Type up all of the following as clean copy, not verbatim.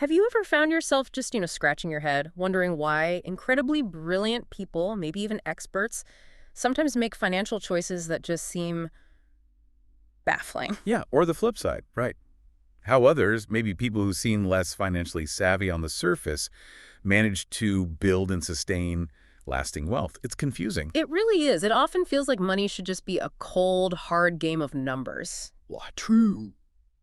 Have you ever found yourself just, scratching your head, wondering why incredibly brilliant people, maybe even experts, sometimes make financial choices that just seem baffling? Yeah, or the flip side, right? How others, maybe people who seem less financially savvy on the surface, manage to build and sustain lasting wealth. It's confusing. It really is. It often feels like money should just be a cold, hard game of numbers. Well, true.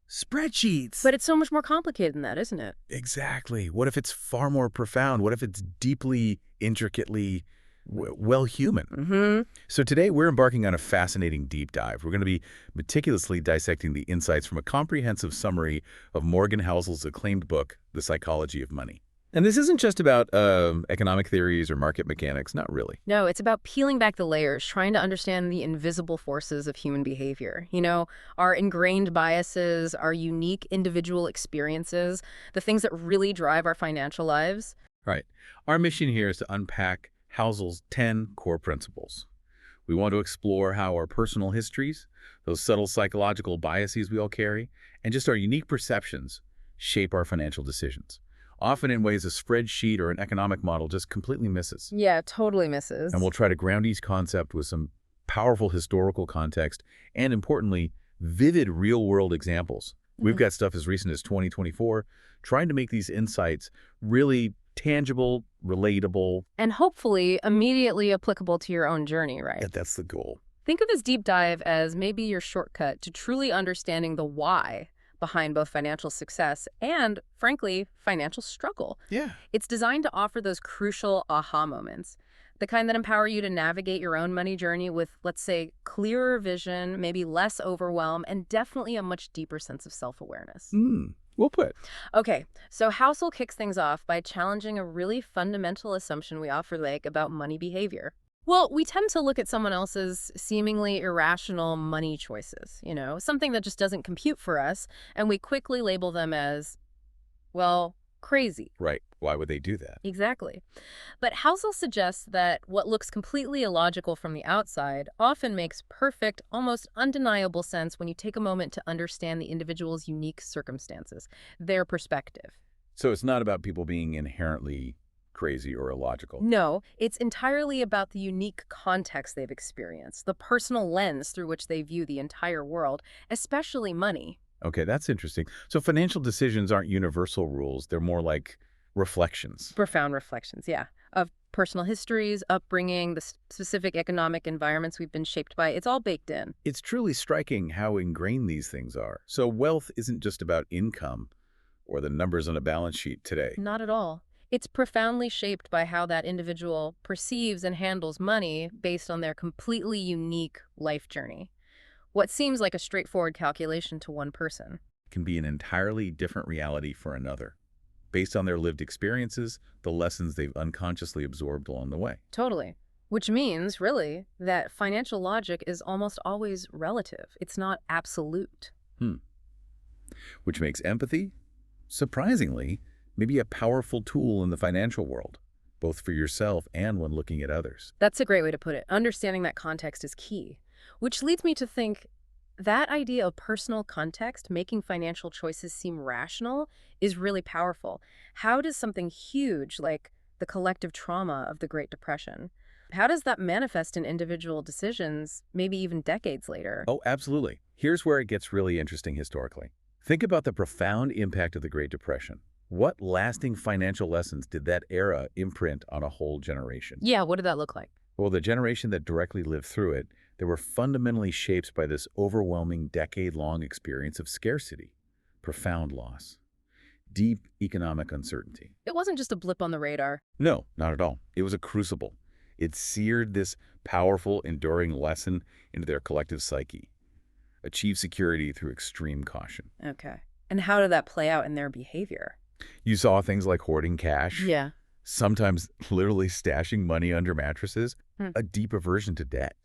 Spreadsheets. But it's so much more complicated than that, isn't it? Exactly. What if it's far more profound? What if it's deeply, intricately, well human? So today we're embarking on a fascinating deep dive. We're going to be meticulously dissecting the insights from a comprehensive summary of Morgan Housel's acclaimed book, The Psychology of Money. And this isn't just about economic theories or market mechanics, not really. No, it's about peeling back the layers, trying to understand the invisible forces of human behavior. Our ingrained biases, our unique individual experiences, the things that really drive our financial lives. Right. Our mission here is to unpack Housel's 10 core principles. We want to explore how our personal histories, those subtle psychological biases we all carry, and just our unique perceptions shape our financial decisions, often in ways a spreadsheet or an economic model just completely misses. Yeah, totally misses. And we'll try to ground each concept with some powerful historical context and, importantly, vivid real-world examples. We've got stuff as recent as 2024, trying to make these insights really tangible, relatable. And hopefully immediately applicable to your own journey, right? That's the goal. Think of this deep dive as maybe your shortcut to truly understanding the why behind both financial success and, frankly, financial struggle. Yeah. It's designed to offer those crucial aha moments, the kind that empower you to navigate your own money journey with, let's say, clearer vision, maybe less overwhelm, and definitely a much deeper sense of self-awareness. Well put. Okay, so Housel kicks things off by challenging a really fundamental assumption we often make about money behavior. Well, we tend to look at someone else's seemingly irrational money choices, something that just doesn't compute for us, and we quickly label them as, well, crazy. Right. Why would they do that? Exactly. But Housel suggests that what looks completely illogical from the outside often makes perfect, almost undeniable sense when you take a moment to understand the individual's unique circumstances, their perspective. So it's not about people being inherently crazy or illogical. No, it's entirely about the unique context they've experienced, the personal lens through which they view the entire world, especially money. Okay, that's interesting. So financial decisions aren't universal rules. They're more like reflections. Profound reflections, yeah, of personal histories, upbringing, the specific economic environments we've been shaped by. It's all baked in. It's truly striking how ingrained these things are. So wealth isn't just about income or the numbers on a balance sheet today. Not at all. It's profoundly shaped by how that individual perceives and handles money based on their completely unique life journey. What seems like a straightforward calculation to one person Can be an entirely different reality for another, based on their lived experiences, the lessons they've unconsciously absorbed along the way. Totally. Which means, really, that financial logic is almost always relative. It's not absolute. Which makes empathy, surprisingly, maybe a powerful tool in the financial world, both for yourself and when looking at others. That's a great way to put it. Understanding that context is key. Which leads me to think that idea of personal context, making financial choices seem rational, is really powerful. How does something huge like the collective trauma of the Great Depression, how does that manifest in individual decisions, maybe even decades later? Oh, absolutely. Here's where it gets really interesting historically. Think about the profound impact of the Great Depression. What lasting financial lessons did that era imprint on a whole generation? Yeah, what did that look like? Well, the generation that directly lived through it, they were fundamentally shaped by this overwhelming decade-long experience of scarcity, profound loss, deep economic uncertainty. It wasn't just a blip on the radar. No, not at all. It was a crucible. It seared this powerful, enduring lesson into their collective psyche. Achieve security through extreme caution. Okay. And how did that play out in their behavior? You saw things like hoarding cash, Yeah. sometimes literally stashing money under mattresses, a deep aversion to debt.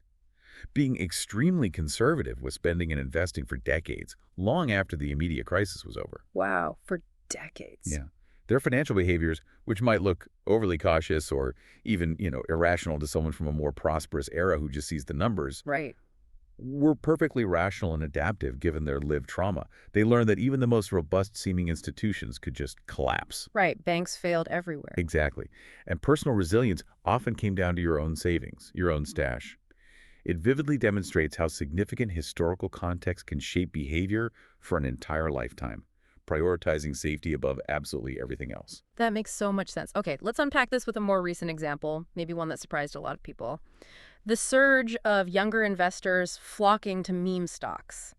Being extremely conservative with spending and investing for decades, long after the immediate crisis was over. Wow, for decades. Yeah. Their financial behaviors, which might look overly cautious or even, irrational to someone from a more prosperous era who just sees the numbers, Right. were perfectly rational and adaptive given their lived trauma. They learned that even the most robust-seeming institutions could just collapse. Right, banks failed everywhere. Exactly. And personal resilience often came down to your own savings, your own stash. It vividly demonstrates how significant historical context can shape behavior for an entire lifetime, prioritizing safety above absolutely everything else. That makes so much sense. Okay, let's unpack this with a more recent example, maybe one that surprised a lot of people. The surge of younger investors flocking to meme stocks,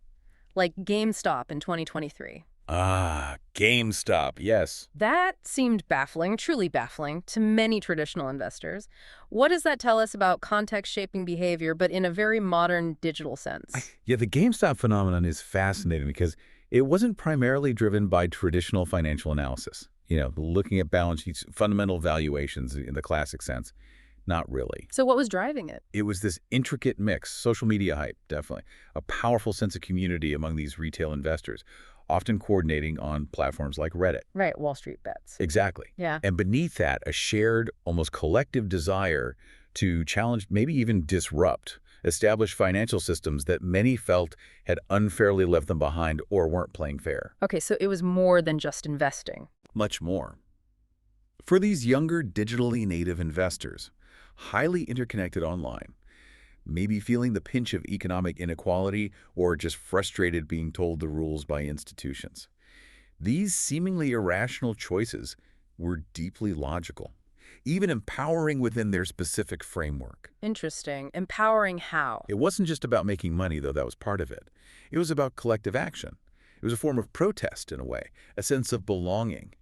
like GameStop in 2023. Ah, GameStop, yes. That seemed baffling, truly baffling, to many traditional investors. What does that tell us about context-shaping behavior, but in a very modern digital sense? Yeah, the GameStop phenomenon is fascinating because it wasn't primarily driven by traditional financial analysis. Looking at balance sheets, fundamental valuations in the classic sense. Not really. So what was driving it? It was this intricate mix, social media hype, definitely, a powerful sense of community among these retail investors, often coordinating on platforms like Reddit. Right, Wall Street bets. Exactly. Yeah. And beneath that, a shared, almost collective desire to challenge, maybe even disrupt, established financial systems that many felt had unfairly left them behind or weren't playing fair. Okay, so it was more than just investing. Much more. For these younger digitally native investors, highly interconnected online, maybe feeling the pinch of economic inequality or just frustrated being told the rules by institutions. These seemingly irrational choices were deeply logical, even empowering within their specific framework. Interesting. Empowering how? It wasn't just about making money, though that was part of it. It was about collective action. It was a form of protest, in a way, a sense of belonging.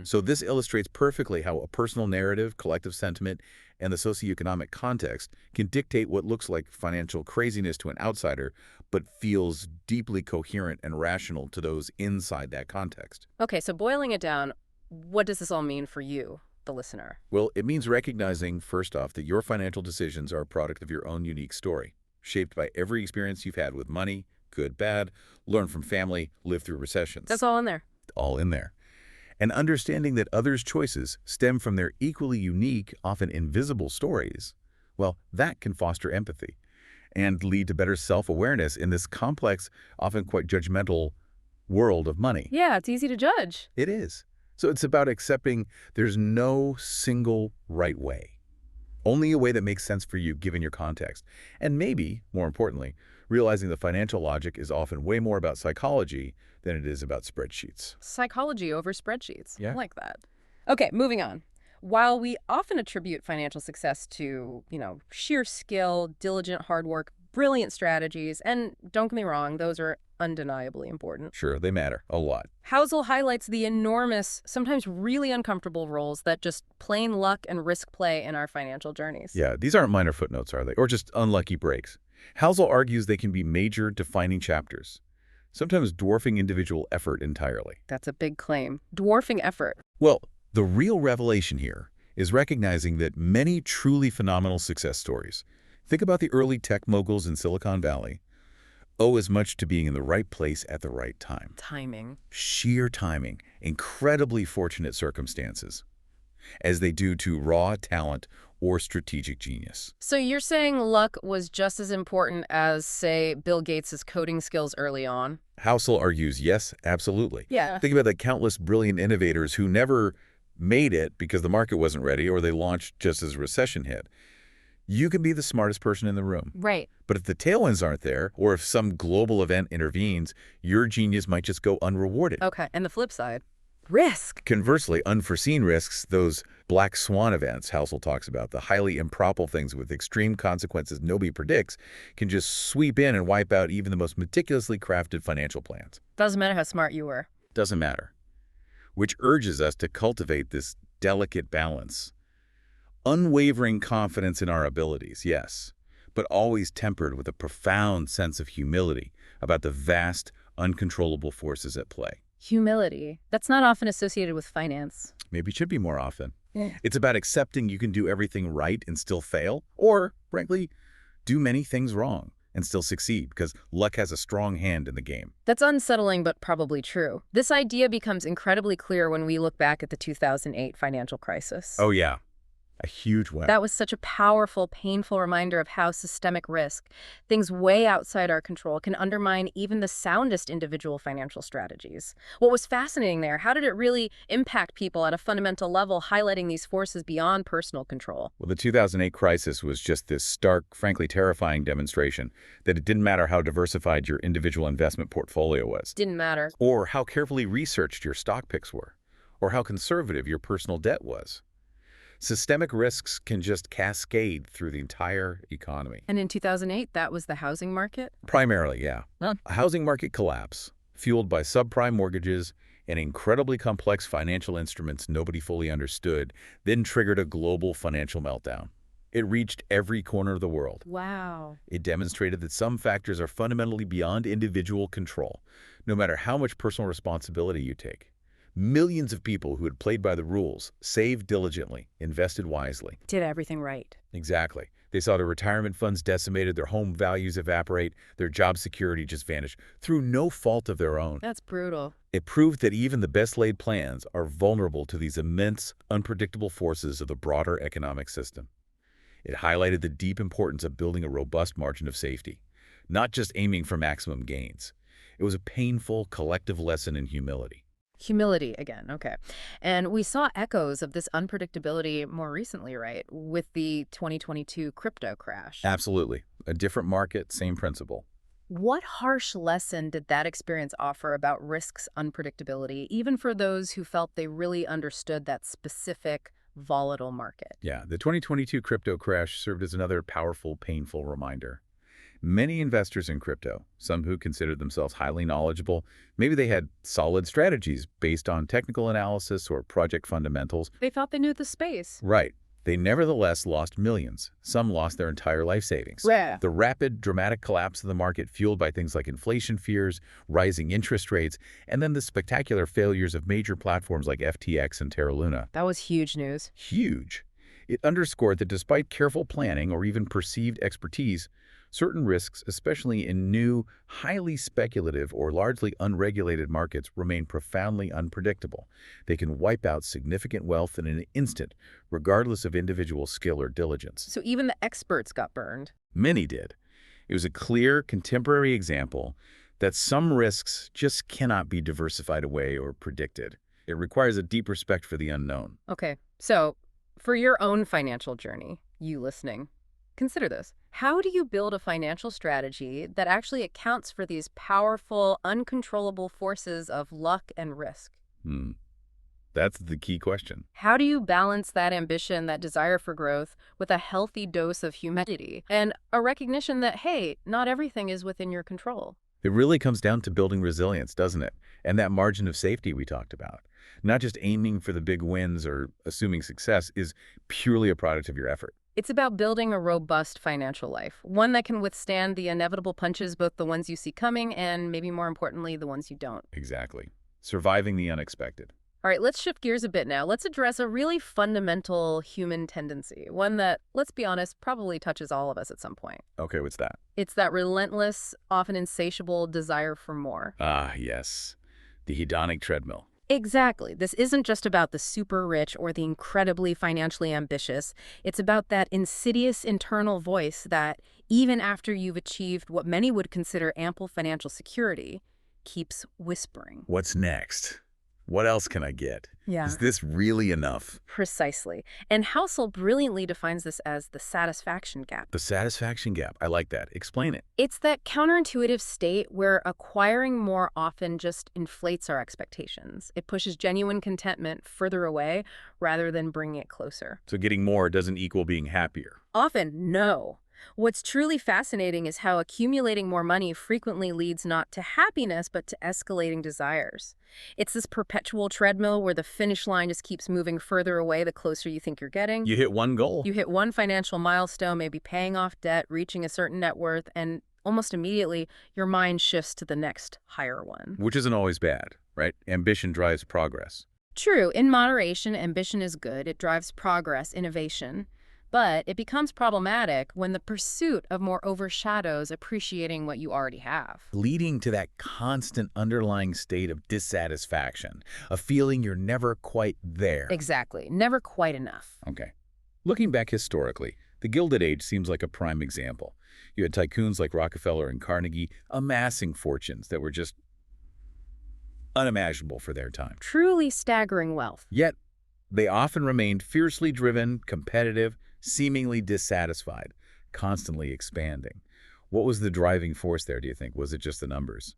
So this illustrates perfectly how a personal narrative, collective sentiment, and the socioeconomic context can dictate what looks like financial craziness to an outsider, but feels deeply coherent and rational to those inside that context. Okay, so boiling it down, what does this all mean for you, the listener? Well, it means recognizing, first off, that your financial decisions are a product of your own unique story, shaped by every experience you've had with money, good, bad, learn from family, live through recessions. That's all in there. All in there. And understanding that others' choices stem from their equally unique, often invisible stories, well, that can foster empathy and lead to better self-awareness in this complex, often quite judgmental world of money. Yeah, it's easy to judge. It is. So it's about accepting there's no single right way, only a way that makes sense for you given your context. And maybe, more importantly, realizing the financial logic is often way more about psychology than it is about spreadsheets. Psychology over spreadsheets. Yeah. I like that. Okay, moving on. While we often attribute financial success to, sheer skill, diligent hard work, brilliant strategies, and don't get me wrong, those are undeniably important. Sure, they matter a lot. Housel highlights the enormous, sometimes really uncomfortable roles that just plain luck and risk play in our financial journeys. Yeah, these aren't minor footnotes, are they? Or just unlucky breaks. Housel argues they can be major defining chapters, sometimes dwarfing individual effort entirely. That's a big claim. Dwarfing effort. Well, the real revelation here is recognizing that many truly phenomenal success stories, think about the early tech moguls in Silicon Valley, owe as much to being in the right place at the right time. Timing. Sheer timing, incredibly fortunate circumstances, as they do to raw talent or strategic genius. So you're saying luck was just as important as, say, Bill Gates' coding skills early on? Housel argues, yes, absolutely. Yeah. Think about the countless brilliant innovators who never made it because the market wasn't ready or they launched just as a recession hit. You can be the smartest person in the room. Right. But if the tailwinds aren't there, or if some global event intervenes, your genius might just go unrewarded. Okay, and the flip side, risk. Conversely, unforeseen risks, those black swan events Housel talks about, the highly improbable things with extreme consequences nobody predicts, can just sweep in and wipe out even the most meticulously crafted financial plans. Doesn't matter how smart you were. Doesn't matter. Which urges us to cultivate this delicate balance. Unwavering confidence in our abilities, yes, but always tempered with a profound sense of humility about the vast, uncontrollable forces at play. Humility. That's not often associated with finance. Maybe it should be more often. Yeah. It's about accepting you can do everything right and still fail, or, frankly, do many things wrong and still succeed, because luck has a strong hand in the game. That's unsettling, but probably true. This idea becomes incredibly clear when we look back at the 2008 financial crisis. Oh, yeah. A huge win. That was such a powerful, painful reminder of how systemic risk, things way outside our control, can undermine even the soundest individual financial strategies. What was fascinating there, how did it really impact people at a fundamental level, highlighting these forces beyond personal control? Well, the 2008 crisis was just this stark, frankly terrifying demonstration that it didn't matter how diversified your individual investment portfolio was, Didn't matter. or how carefully researched your stock picks were, or how conservative your personal debt was. Systemic risks can just cascade through the entire economy. And in 2008, that was the housing market? Primarily, yeah. Huh. A housing market collapse, fueled by subprime mortgages and incredibly complex financial instruments nobody fully understood, then triggered a global financial meltdown. It reached every corner of the world. Wow. It demonstrated that some factors are fundamentally beyond individual control, no matter how much personal responsibility you take. Millions of people who had played by the rules, saved diligently, invested wisely. Did everything right. Exactly. They saw their retirement funds decimated, their home values evaporate, their job security just vanish, through no fault of their own. That's brutal. It proved that even the best-laid plans are vulnerable to these immense, unpredictable forces of the broader economic system. It highlighted the deep importance of building a robust margin of safety, not just aiming for maximum gains. It was a painful, collective lesson in humility. Humility again, okay. And we saw echoes of this unpredictability more recently, right? With the 2022 crypto crash. Absolutely. A different market, same principle. What harsh lesson did that experience offer about risk's unpredictability, even for those who felt they really understood that specific, volatile market? Yeah, the 2022 crypto crash served as another powerful, painful reminder. Many investors in crypto, some who considered themselves highly knowledgeable, maybe they had solid strategies based on technical analysis or project fundamentals. They thought they knew the space. Right. They nevertheless lost millions. Some lost their entire life savings. Yeah. The rapid, dramatic collapse of the market fueled by things like inflation fears, rising interest rates, and then the spectacular failures of major platforms like FTX and Terra Luna. That was huge news. Huge. It underscored that despite careful planning or even perceived expertise, certain risks, especially in new, highly speculative or largely unregulated markets, remain profoundly unpredictable. They can wipe out significant wealth in an instant, regardless of individual skill or diligence. So even the experts got burned. Many did. It was a clear, contemporary example that some risks just cannot be diversified away or predicted. It requires a deep respect for the unknown. Okay, so for your own financial journey, you listening, consider this. How do you build a financial strategy that actually accounts for these powerful, uncontrollable forces of luck and risk? That's the key question. How do you balance that ambition, that desire for growth, with a healthy dose of humility and a recognition that, hey, not everything is within your control? It really comes down to building resilience, doesn't it? And that margin of safety we talked about. Not just aiming for the big wins or assuming success is purely a product of your effort. It's about building a robust financial life, one that can withstand the inevitable punches, both the ones you see coming and, maybe more importantly, the ones you don't. Exactly. Surviving the unexpected. All right, let's shift gears a bit now. Let's address a really fundamental human tendency, one that, let's be honest, probably touches all of us at some point. Okay, what's that? It's that relentless, often insatiable desire for more. Ah, yes. The hedonic treadmill. Exactly. This isn't just about the super rich or the incredibly financially ambitious. It's about that insidious internal voice that, even after you've achieved what many would consider ample financial security, keeps whispering. What's next? What else can I get? Yeah. Is this really enough? Precisely. And Housel brilliantly defines this as the satisfaction gap. The satisfaction gap. I like that. Explain it. It's that counterintuitive state where acquiring more often just inflates our expectations. It pushes genuine contentment further away rather than bringing it closer. So getting more doesn't equal being happier. Often, no. What's truly fascinating is how accumulating more money frequently leads not to happiness, but to escalating desires. It's this perpetual treadmill where the finish line just keeps moving further away the closer you think you're getting. You hit one goal. You hit one financial milestone, maybe paying off debt, reaching a certain net worth, and almost immediately your mind shifts to the next higher one. Which isn't always bad, right? Ambition drives progress. True, in moderation, ambition is good. It drives progress, innovation. But it becomes problematic when the pursuit of more overshadows appreciating what you already have. Leading to that constant underlying state of dissatisfaction, a feeling you're never quite there. Exactly. Never quite enough. Okay. Looking back historically, the Gilded Age seems like a prime example. You had tycoons like Rockefeller and Carnegie amassing fortunes that were just unimaginable for their time. Truly staggering wealth. Yet, they often remained fiercely driven, competitive, seemingly dissatisfied, constantly expanding. What was the driving force there, do you think? Was it just the numbers?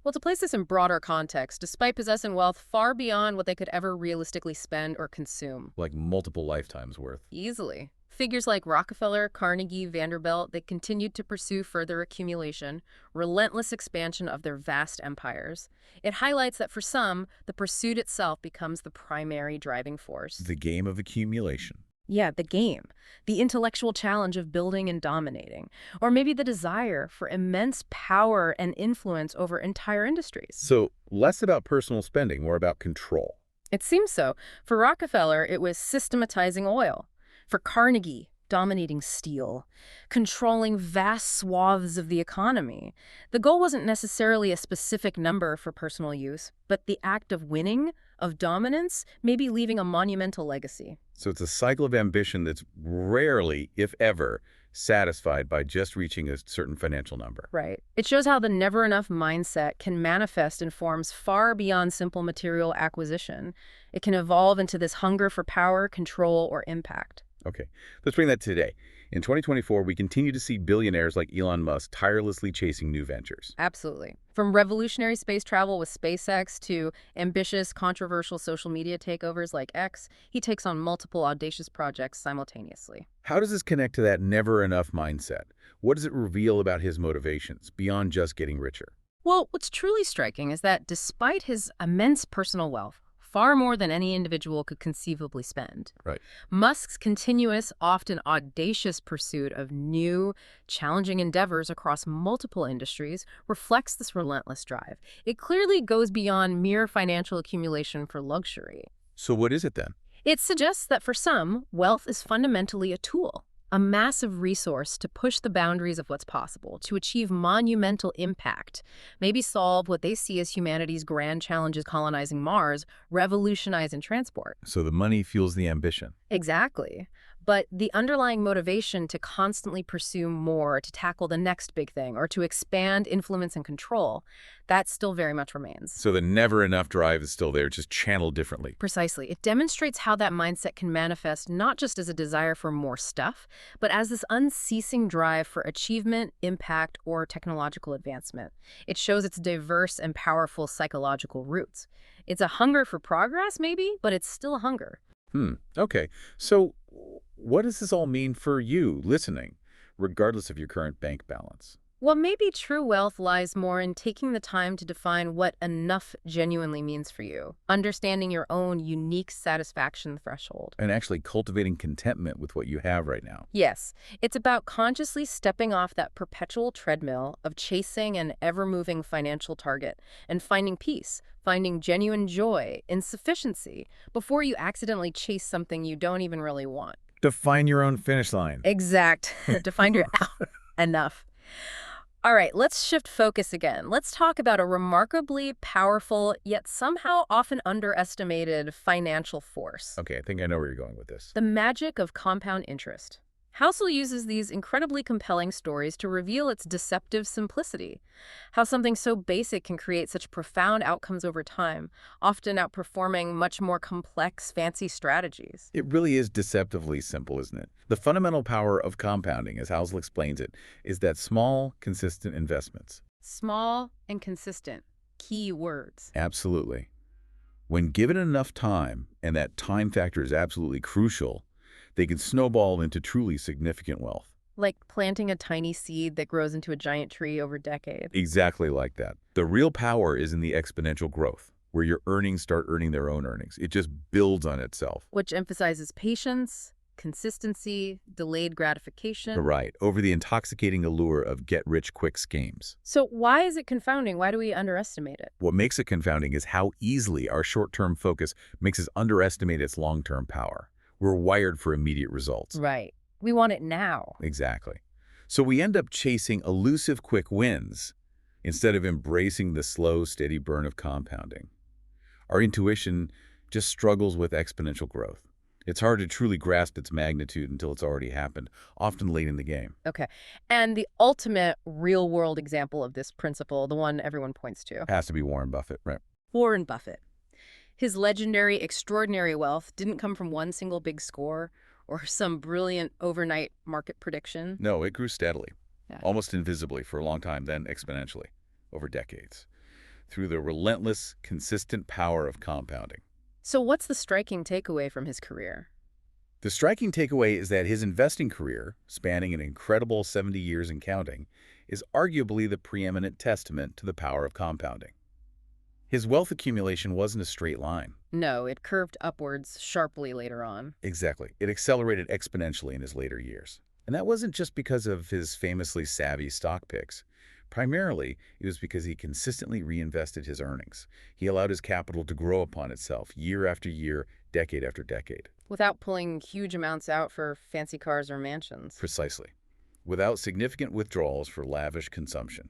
Well, to place this in broader context, despite possessing wealth far beyond what they could ever realistically spend or consume. Like multiple lifetimes worth. Easily. Figures like Rockefeller, Carnegie, Vanderbilt, they continued to pursue further accumulation, relentless expansion of their vast empires. It highlights that for some, the pursuit itself becomes the primary driving force. The game of accumulation. Yeah, the game. The intellectual challenge of building and dominating. Or maybe the desire for immense power and influence over entire industries. So, less about personal spending, more about control. It seems so. For Rockefeller, it was systematizing oil. For Carnegie, dominating steel, controlling vast swaths of the economy. The goal wasn't necessarily a specific number for personal use, but the act of winning, of dominance, maybe leaving a monumental legacy. So it's a cycle of ambition that's rarely, if ever, satisfied by just reaching a certain financial number. Right. It shows how the never-enough mindset can manifest in forms far beyond simple material acquisition. It can evolve into this hunger for power, control, or impact. Okay, let's bring that to today. In 2024, we continue to see billionaires like Elon Musk tirelessly chasing new ventures. Absolutely. From revolutionary space travel with SpaceX to ambitious, controversial social media takeovers like X, he takes on multiple audacious projects simultaneously. How does this connect to that never-enough mindset? What does it reveal about his motivations, beyond just getting richer? Well, what's truly striking is that despite his immense personal wealth, far more than any individual could conceivably spend. Right. Musk's continuous, often audacious pursuit of new, challenging endeavors across multiple industries reflects this relentless drive. It clearly goes beyond mere financial accumulation for luxury. So what is it then? It suggests that for some, wealth is fundamentally a tool, a massive resource to push the boundaries of what's possible, to achieve monumental impact, maybe solve what they see as humanity's grand challenges colonizing Mars, revolutionizing transport. So the money fuels the ambition. Exactly. But the underlying motivation to constantly pursue more, to tackle the next big thing, or to expand influence and control, that still very much remains. So the never-enough drive is still there, just channeled differently. Precisely. It demonstrates how that mindset can manifest not just as a desire for more stuff, but as this unceasing drive for achievement, impact, or technological advancement. It shows its diverse and powerful psychological roots. It's a hunger for progress, maybe, but it's still a hunger. Okay. So what does this all mean for you listening, regardless of your current bank balance? Well, maybe true wealth lies more in taking the time to define what enough genuinely means for you, understanding your own unique satisfaction threshold. And actually cultivating contentment with what you have right now. Yes, it's about consciously stepping off that perpetual treadmill of chasing an ever-moving financial target and finding peace, finding genuine joy in sufficiency before you accidentally chase something you don't even really want. Define your own finish line. Exact. Define your enough. All right, let's shift focus again. Let's talk about a remarkably powerful, yet somehow often underestimated financial force. Okay, I think I know where you're going with this. The magic of compound interest. Housel uses these incredibly compelling stories to reveal its deceptive simplicity, how something so basic can create such profound outcomes over time, often outperforming much more complex, fancy strategies. It really is deceptively simple, isn't it? The fundamental power of compounding, as Housel explains it, is that small, consistent investments. Small and consistent. Key words. Absolutely. When given enough time, and that time factor is absolutely crucial, they can snowball into truly significant wealth. Like planting a tiny seed that grows into a giant tree over decades. Exactly like that. The real power is in the exponential growth, where your earnings start earning their own earnings. It just builds on itself. Which emphasizes patience, consistency, delayed gratification. Right, over the intoxicating allure of get-rich-quick schemes. So why is it confounding? Why do we underestimate it? What makes it confounding is how easily our short-term focus makes us underestimate its long-term power. We're wired for immediate results. Right. We want it now. Exactly. So we end up chasing elusive quick wins instead of embracing the slow, steady burn of compounding. Our intuition just struggles with exponential growth. It's hard to truly grasp its magnitude until it's already happened, often late in the game. Okay. And the ultimate real-world example of this principle, the one everyone points to, Has to be Warren Buffett, right? Warren Buffett. His legendary, extraordinary wealth didn't come from one single big score or some brilliant overnight market prediction. No, it grew steadily, Yeah. almost invisibly for a long time, then exponentially, over decades, through the relentless, consistent power of compounding. So what's the striking takeaway from his career? The striking takeaway is that his investing career, spanning an incredible 70 years and counting, is arguably the preeminent testament to the power of compounding. His wealth accumulation wasn't a straight line. No, it curved upwards sharply later on. Exactly. It accelerated exponentially in his later years. And that wasn't just because of his famously savvy stock picks. Primarily, it was because he consistently reinvested his earnings. He allowed his capital to grow upon itself year after year, decade after decade. Without pulling huge amounts out for fancy cars or mansions. Precisely. Without significant withdrawals for lavish consumption.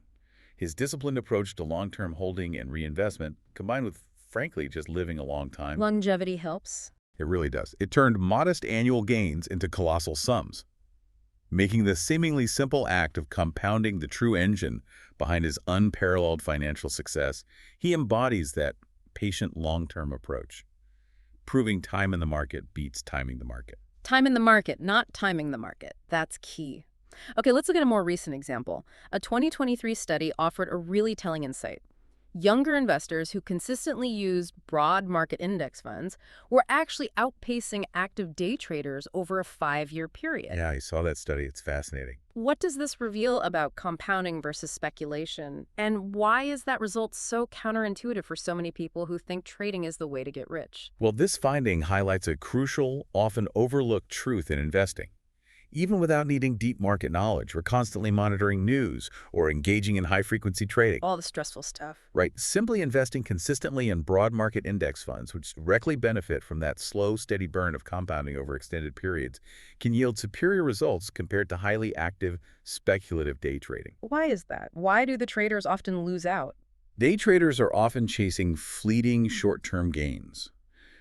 His disciplined approach to long-term holding and reinvestment, combined with, frankly, just living a long time. Longevity helps. It really does. It turned modest annual gains into colossal sums, making the seemingly simple act of compounding the true engine behind his unparalleled financial success. He embodies that patient long-term approach, proving time in the market beats timing the market. Time in the market, not timing the market. That's key. Okay, let's look at a more recent example. A 2023 study offered a really telling insight. Younger investors who consistently used broad market index funds were actually outpacing active day traders over a 5-year period. Yeah, I saw that study. It's fascinating. What does this reveal about compounding versus speculation? And why is that result so counterintuitive for so many people who think trading is the way to get rich? Well, this finding highlights a crucial, often overlooked truth in investing. Even without needing deep market knowledge, we're constantly monitoring news or engaging in high-frequency trading. All the stressful stuff. Right. Simply investing consistently in broad market index funds, which directly benefit from that slow, steady burn of compounding over extended periods, can yield superior results compared to highly active, speculative day trading. Why is that? Why do the traders often lose out? Day traders are often chasing fleeting short-term gains.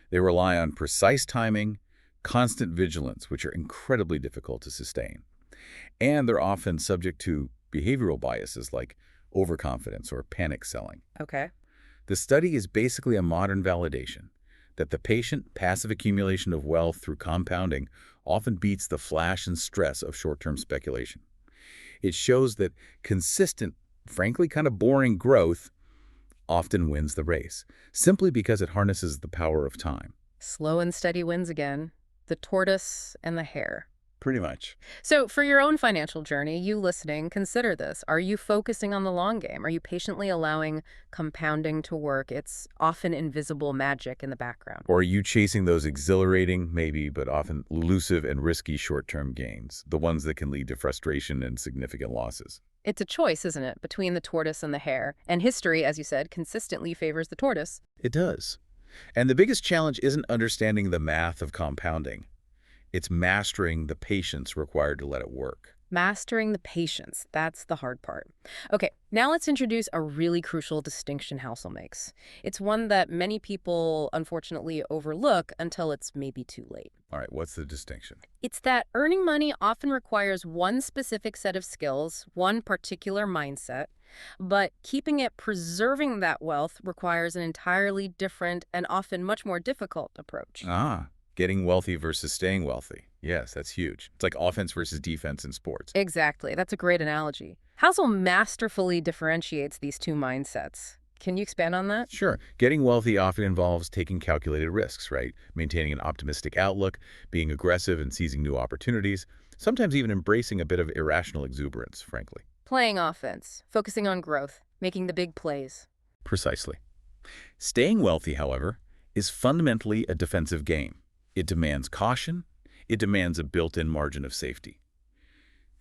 They rely on precise timing, constant vigilance, which are incredibly difficult to sustain. And they're often subject to behavioral biases like overconfidence or panic selling. Okay. The study is basically a modern validation that the patient, passive accumulation of wealth through compounding often beats the flash and stress of short-term speculation. It shows that consistent, frankly kind of boring growth often wins the race, simply because it harnesses the power of time. Slow and steady wins again. The tortoise and the hare. Pretty much. So for your own financial journey, you listening, consider this. Are you focusing on the long game? Are you patiently allowing compounding to work its often invisible magic in the background? Or are you chasing those exhilarating, maybe, but often elusive and risky short-term gains, the ones that can lead to frustration and significant losses? It's a choice, isn't it, between the tortoise and the hare? And history, as you said, consistently favors the tortoise. It does. And the biggest challenge isn't understanding the math of compounding. It's mastering the patience required to let it work. Mastering the patience. That's the hard part. Okay, now let's introduce a really crucial distinction Housel makes. It's one that many people, unfortunately, overlook until it's maybe too late. All right, what's the distinction? It's that earning money often requires one specific set of skills, one particular mindset, but keeping it, preserving that wealth requires an entirely different and often much more difficult approach. Getting wealthy versus staying wealthy. Yes, that's huge. It's like offense versus defense in sports. Exactly. That's a great analogy. Housel masterfully differentiates these two mindsets. Can you expand on that? Sure. Getting wealthy often involves taking calculated risks, right? Maintaining an optimistic outlook, being aggressive and seizing new opportunities, sometimes even embracing a bit of irrational exuberance, frankly. Playing offense, focusing on growth, making the big plays. Precisely. Staying wealthy, however, is fundamentally a defensive game. It demands caution. It demands a built-in margin of safety.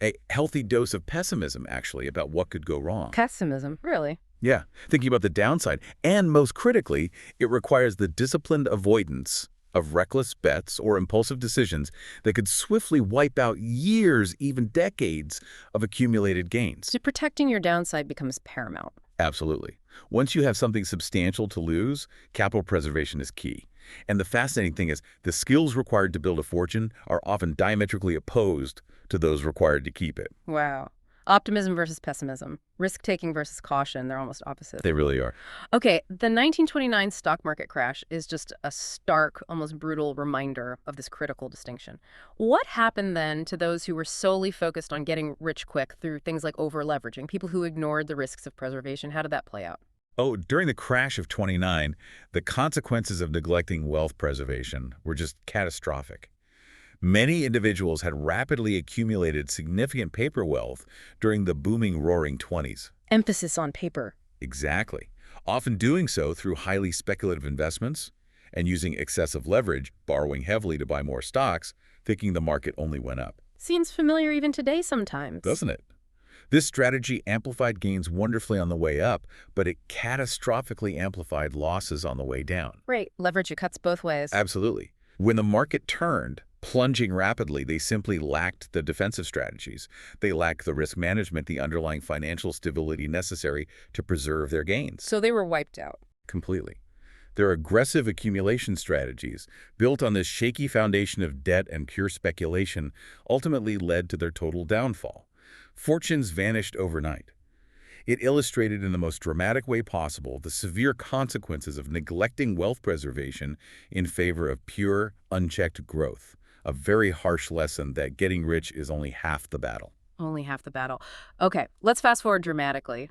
A healthy dose of pessimism, actually, about what could go wrong. Pessimism, really? Yeah, thinking about the downside. And most critically, it requires the disciplined avoidance of reckless bets or impulsive decisions that could swiftly wipe out years, even decades, of accumulated gains. So protecting your downside becomes paramount. Absolutely. Once you have something substantial to lose, capital preservation is key. And the fascinating thing is the skills required to build a fortune are often diametrically opposed to those required to keep it. Wow. Optimism versus pessimism. Risk-taking versus caution. They're almost opposites. They really are. Okay, the 1929 stock market crash is just a stark, almost brutal reminder of this critical distinction. What happened then to those who were solely focused on getting rich quick through things like over-leveraging, people who ignored the risks of preservation? How did that play out? Oh, during the crash of '29, the consequences of neglecting wealth preservation were just catastrophic. Many individuals had rapidly accumulated significant paper wealth during the booming Roaring '20s. Emphasis on paper. Exactly. Often doing so through highly speculative investments and using excessive leverage, borrowing heavily to buy more stocks, thinking the market only went up. Seems familiar even today sometimes. Doesn't it? This strategy amplified gains wonderfully on the way up, but it catastrophically amplified losses on the way down. Right, leverage it cuts both ways. Absolutely. When the market turned, plunging rapidly, they simply lacked the defensive strategies. They lacked the risk management, the underlying financial stability necessary to preserve their gains. So they were wiped out. Completely. Their aggressive accumulation strategies, built on this shaky foundation of debt and pure speculation, ultimately led to their total downfall. Fortunes vanished overnight. It illustrated in the most dramatic way possible the severe consequences of neglecting wealth preservation in favor of pure, unchecked growth. A very harsh lesson that getting rich is only half the battle. Only half the battle. Okay, let's fast forward dramatically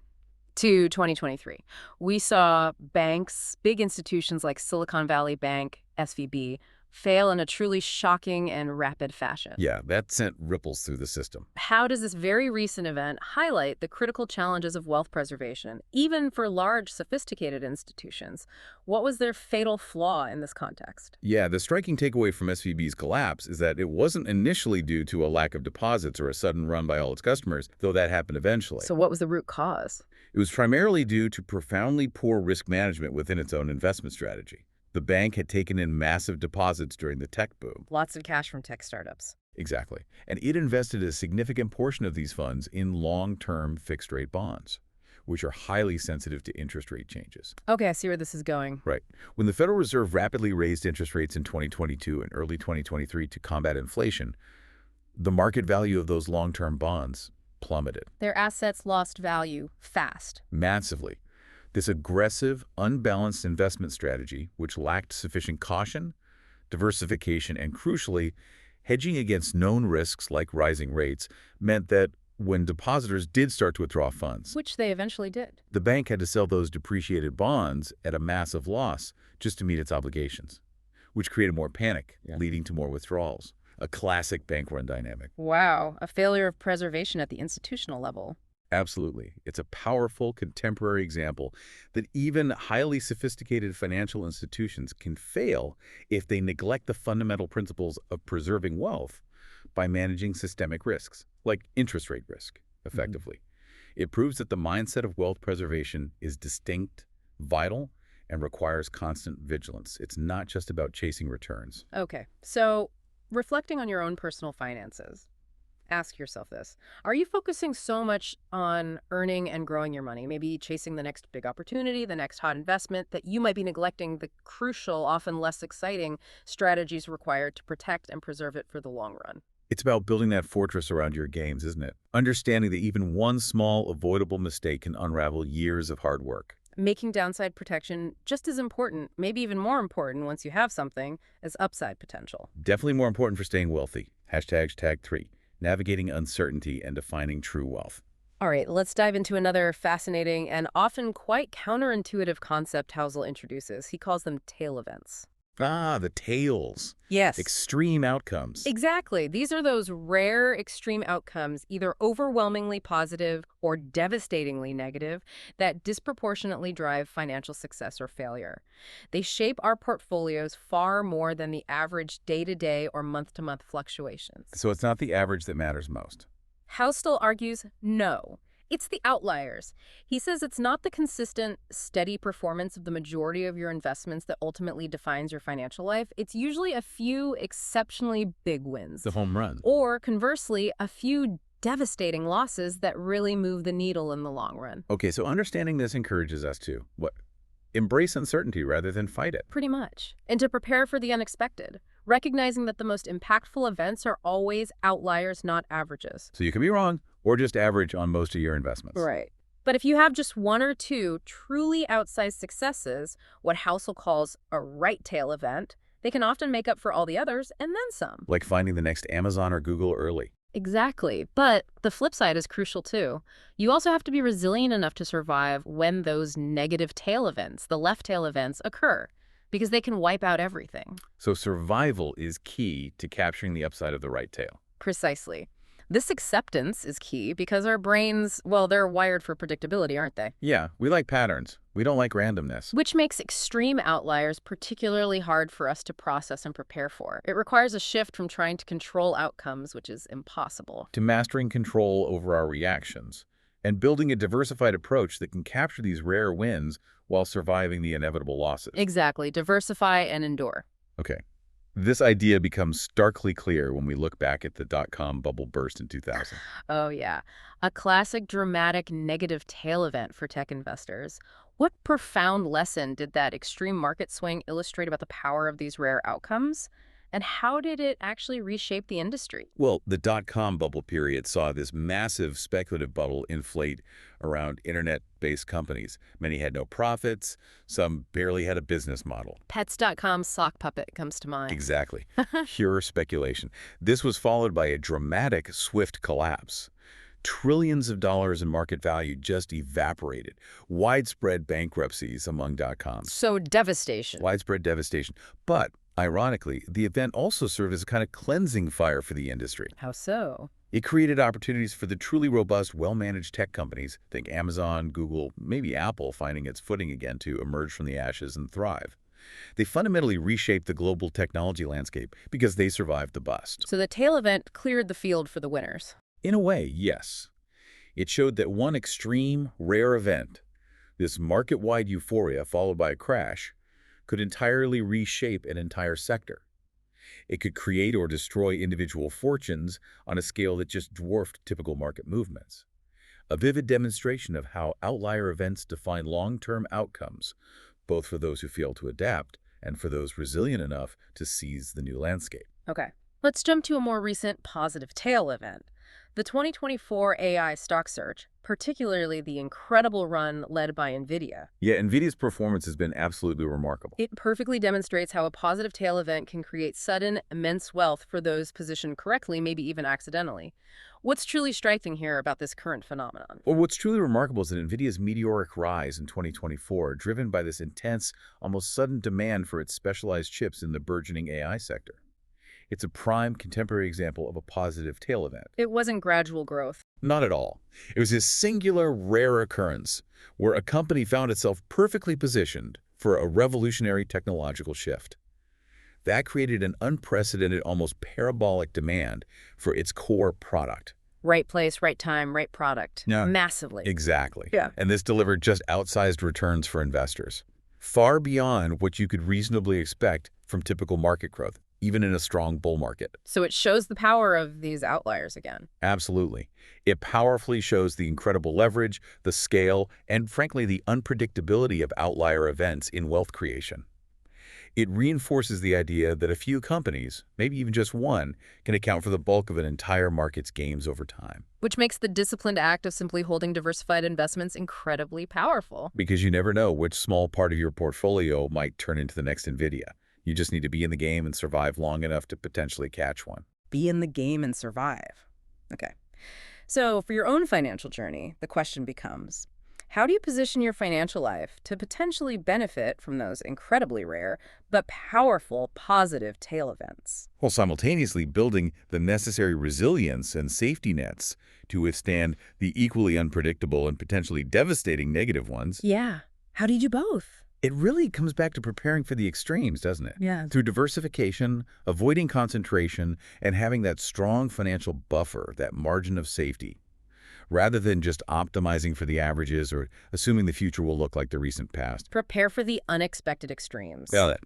to 2023. We saw banks, big institutions like Silicon Valley Bank, SVB, fail in a truly shocking and rapid fashion. Yeah, that sent ripples through the system. How does this very recent event highlight the critical challenges of wealth preservation, even for large, sophisticated institutions? What was their fatal flaw in this context? Yeah, the striking takeaway from SVB's collapse is that it wasn't initially due to a lack of deposits or a sudden run by all its customers, though that happened eventually. So what was the root cause? It was primarily due to profoundly poor risk management within its own investment strategy. The bank had taken in massive deposits during the tech boom. Lots of cash from tech startups. Exactly. And it invested a significant portion of these funds in long-term fixed-rate bonds, which are highly sensitive to interest rate changes. Okay, I see where this is going. Right. When the Federal Reserve rapidly raised interest rates in 2022 and early 2023 to combat inflation, the market value of those long-term bonds plummeted. Their assets lost value fast. Massively. This aggressive, unbalanced investment strategy, which lacked sufficient caution, diversification, and crucially, hedging against known risks like rising rates, meant that when depositors did start to withdraw funds, Which they eventually did. the bank had to sell those depreciated bonds at a massive loss just to meet its obligations, which created more panic, leading to more withdrawals. A classic bank-run dynamic. Wow, a failure of preservation at the institutional level. Absolutely. It's a powerful contemporary example that even highly sophisticated financial institutions can fail if they neglect the fundamental principles of preserving wealth by managing systemic risks, like interest rate risk, effectively. It proves that the mindset of wealth preservation is distinct, vital, and requires constant vigilance. It's not just about chasing returns. Okay, so reflecting on your own personal finances, ask yourself this. Are you focusing so much on earning and growing your money, maybe chasing the next big opportunity, the next hot investment, that you might be neglecting the crucial, often less exciting strategies required to protect and preserve it for the long run? It's about building that fortress around your gains, isn't it? Understanding that even one small, avoidable mistake can unravel years of hard work. Making downside protection just as important, maybe even more important once you have something, as upside potential. Definitely more important for staying wealthy. #3. Navigating uncertainty and defining true wealth. All right, let's dive into another fascinating and often quite counterintuitive concept Housel introduces. He calls them tail events. Ah, the tails. Yes. Extreme outcomes. Exactly. These are those rare extreme outcomes, either overwhelmingly positive or devastatingly negative, that disproportionately drive financial success or failure. They shape our portfolios far more than the average day-to-day or month-to-month fluctuations. So it's not the average that matters most. Housel argues no. It's the outliers. He says it's not the consistent, steady performance of the majority of your investments that ultimately defines your financial life. It's usually a few exceptionally big wins. The home run. Or conversely, a few devastating losses that really move the needle in the long run. Okay, so understanding this encourages us to, what? Embrace uncertainty rather than fight it. Pretty much. And to prepare for the unexpected, recognizing that the most impactful events are always outliers, not averages. So you can be wrong or just average on most of your investments. Right. But if you have just one or two truly outsized successes, what Housel calls a right tail event, they can often make up for all the others and then some. Like finding the next Amazon or Google early. Exactly. But the flip side is crucial too. You also have to be resilient enough to survive when those negative tail events, the left tail events, occur, because they can wipe out everything. So survival is key to capturing the upside of the right tail. Precisely. This acceptance is key because our brains, well, they're wired for predictability, aren't they? Yeah, we like patterns. We don't like randomness. Which makes extreme outliers particularly hard for us to process and prepare for. It requires a shift from trying to control outcomes, which is impossible, To mastering control over our reactions and building a diversified approach that can capture these rare wins while surviving the inevitable losses. Exactly. Diversify and endure. Okay. This idea becomes starkly clear when we look back at the dot-com bubble burst in 2000. Oh, yeah. A classic dramatic negative tail event for tech investors. What profound lesson did that extreme market swing illustrate about the power of these rare outcomes? And how did it actually reshape the industry? Well, the dot-com bubble period saw this massive speculative bubble inflate around internet-based companies. Many had no profits. Some barely had a business model. Pets.com's sock puppet comes to mind. Exactly. Pure speculation. This was followed by a dramatic, swift collapse. Trillions of dollars in market value just evaporated. Widespread bankruptcies among dot-coms. So devastation. Widespread devastation. But ironically, the event also served as a kind of cleansing fire for the industry. How so? It created opportunities for the truly robust, well-managed tech companies, think Amazon, Google, maybe Apple, finding its footing again to emerge from the ashes and thrive. They fundamentally reshaped the global technology landscape because they survived the bust. So the tail event cleared the field for the winners. In a way, yes. It showed that one extreme, rare event, this market-wide euphoria followed by a crash, could entirely reshape an entire sector. It could create or destroy individual fortunes on a scale that just dwarfed typical market movements. A vivid demonstration of how outlier events define long-term outcomes, both for those who fail to adapt and for those resilient enough to seize the new landscape. Okay. Let's jump to a more recent positive tail event. The 2024 AI stock surge, particularly the incredible run led by NVIDIA. Yeah, NVIDIA's performance has been absolutely remarkable. It perfectly demonstrates how a positive tail event can create sudden, immense wealth for those positioned correctly, maybe even accidentally. What's truly striking here about this current phenomenon? Well, what's truly remarkable is that NVIDIA's meteoric rise in 2024, driven by this intense, almost sudden demand for its specialized chips in the burgeoning AI sector. It's a prime contemporary example of a positive tail event. It wasn't gradual growth. Not at all. It was a singular, rare occurrence where a company found itself perfectly positioned for a revolutionary technological shift. That created an unprecedented, almost parabolic demand for its core product. Right place, right time, right product. Yeah. Massively. Exactly. Yeah. And this delivered just outsized returns for investors, far beyond what you could reasonably expect from typical market growth, even in a strong bull market. So it shows the power of these outliers again. Absolutely. It powerfully shows the incredible leverage, the scale, and frankly, the unpredictability of outlier events in wealth creation. It reinforces the idea that a few companies, maybe even just one, can account for the bulk of an entire market's gains over time. Which makes the disciplined act of simply holding diversified investments incredibly powerful. Because you never know which small part of your portfolio might turn into the next NVIDIA. You just need to be in the game and survive long enough to potentially catch one. Be in the game and survive. Okay. So for your own financial journey, the question becomes, how do you position your financial life to potentially benefit from those incredibly rare but powerful positive tail events? While simultaneously building the necessary resilience and safety nets to withstand the equally unpredictable and potentially devastating negative ones. Yeah. How do you do both? It really comes back to preparing for the extremes, doesn't it? Yeah. Through diversification, avoiding concentration, and having that strong financial buffer, that margin of safety, rather than just optimizing for the averages or assuming the future will look like the recent past. Prepare for the unexpected extremes. Got it.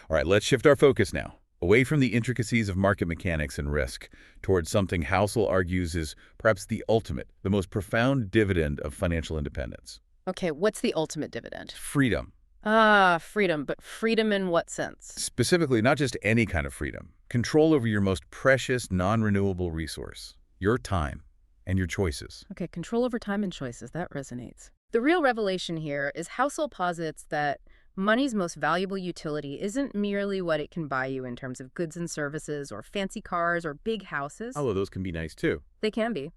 All right, let's shift our focus now, away from the intricacies of market mechanics and risk, towards something Housel argues is perhaps the ultimate, the most profound dividend of financial independence. Okay, what's the ultimate dividend? Freedom. Ah, freedom. But freedom in what sense? Specifically, not just any kind of freedom. Control over your most precious, non-renewable resource, your time and your choices. Okay, control over time and choices. That resonates. The real revelation here is Housel posits that money's most valuable utility isn't merely what it can buy you in terms of goods and services or fancy cars or big houses. Although those can be nice too. They can be.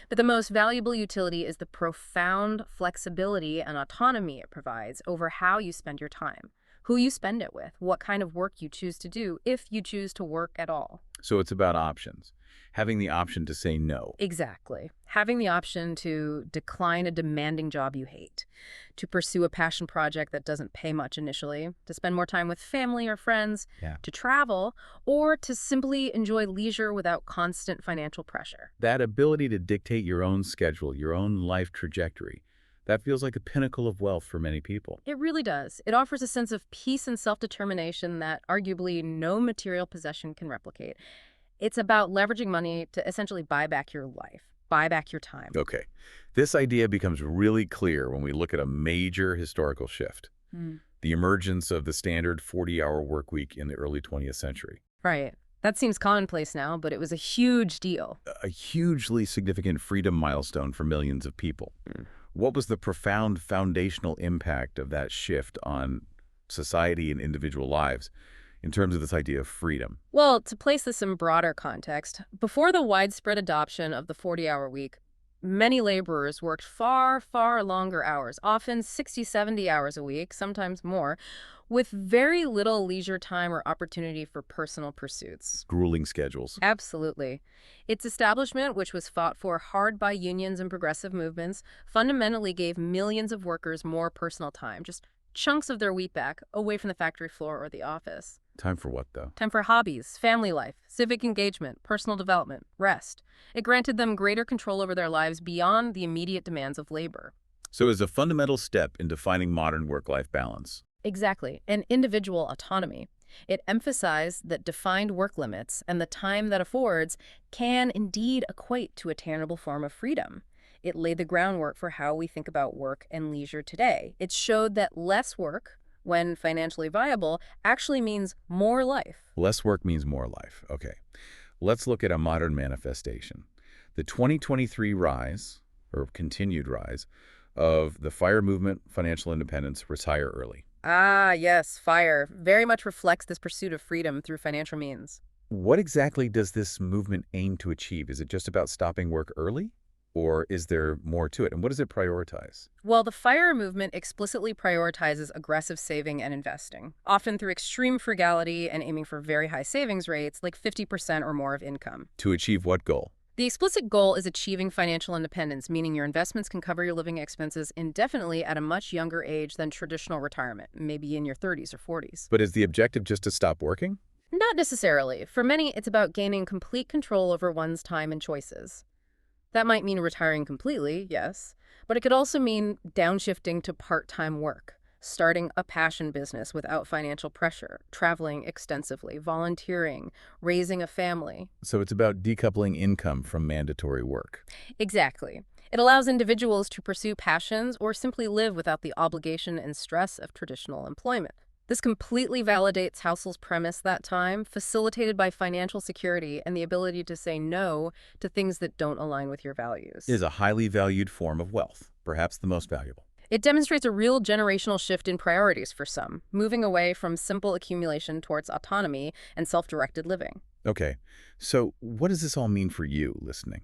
But the most valuable utility is the profound flexibility and autonomy it provides over how you spend your time, who you spend it with, what kind of work you choose to do, if you choose to work at all. So it's about options. Having the option to say no. Exactly. Having the option to decline a demanding job you hate, to pursue a passion project that doesn't pay much initially, to spend more time with family or friends, Yeah. to travel, or to simply enjoy leisure without constant financial pressure. That ability to dictate your own schedule, your own life trajectory, that feels like a pinnacle of wealth for many people. It really does. It offers a sense of peace and self-determination that arguably no material possession can replicate. It's about leveraging money to essentially buy back your life, buy back your time. Okay. This idea becomes really clear when we look at a major historical shift. The emergence of the standard 40-hour work week in the early 20th century. Right. That seems commonplace now, but it was a huge deal. A hugely significant freedom milestone for millions of people. What was the profound foundational impact of that shift on society and individual lives in terms of this idea of freedom? Well, to place this in broader context, before the widespread adoption of the 40-hour week, many laborers worked far, far longer hours, often 60, 70 hours a week, sometimes more, with very little leisure time or opportunity for personal pursuits. Grueling schedules. Absolutely. Its establishment, which was fought for hard by unions and progressive movements, fundamentally gave millions of workers more personal time, just chunks of their week back, away from the factory floor or the office. Time for what, though? Time for hobbies, family life, civic engagement, personal development, rest. It granted them greater control over their lives beyond the immediate demands of labor. So as a fundamental step in defining modern work-life balance. Exactly, and individual autonomy. It emphasized that defined work limits and the time that affords can indeed equate to a tangible form of freedom. It laid the groundwork for how we think about work and leisure today. It showed that less work, when financially viable, actually means more life. Less work means more life. Okay. Let's look at a modern manifestation. The 2023 rise, or continued rise, of the FIRE movement, financial independence, retire early. Ah, yes, FIRE very much reflects this pursuit of freedom through financial means. What exactly does this movement aim to achieve? Is it just about stopping work early? Or is there more to it? And what does it prioritize? Well, the FIRE movement explicitly prioritizes aggressive saving and investing, often through extreme frugality and aiming for very high savings rates, like 50% or more of income. To achieve what goal? The explicit goal is achieving financial independence, meaning your investments can cover your living expenses indefinitely at a much younger age than traditional retirement, maybe in your 30s or 40s. But is the objective just to stop working? Not necessarily. For many, it's about gaining complete control over one's time and choices. That might mean retiring completely, yes, but it could also mean downshifting to part-time work, starting a passion business without financial pressure, traveling extensively, volunteering, raising a family. So it's about decoupling income from mandatory work. Exactly. It allows individuals to pursue passions or simply live without the obligation and stress of traditional employment. This completely validates Housel's premise that time, facilitated by financial security and the ability to say no to things that don't align with your values. Is a highly valued form of wealth, perhaps the most valuable. It demonstrates a real generational shift in priorities for some, moving away from simple accumulation towards autonomy and self-directed living. Okay, so what does this all mean for you listening?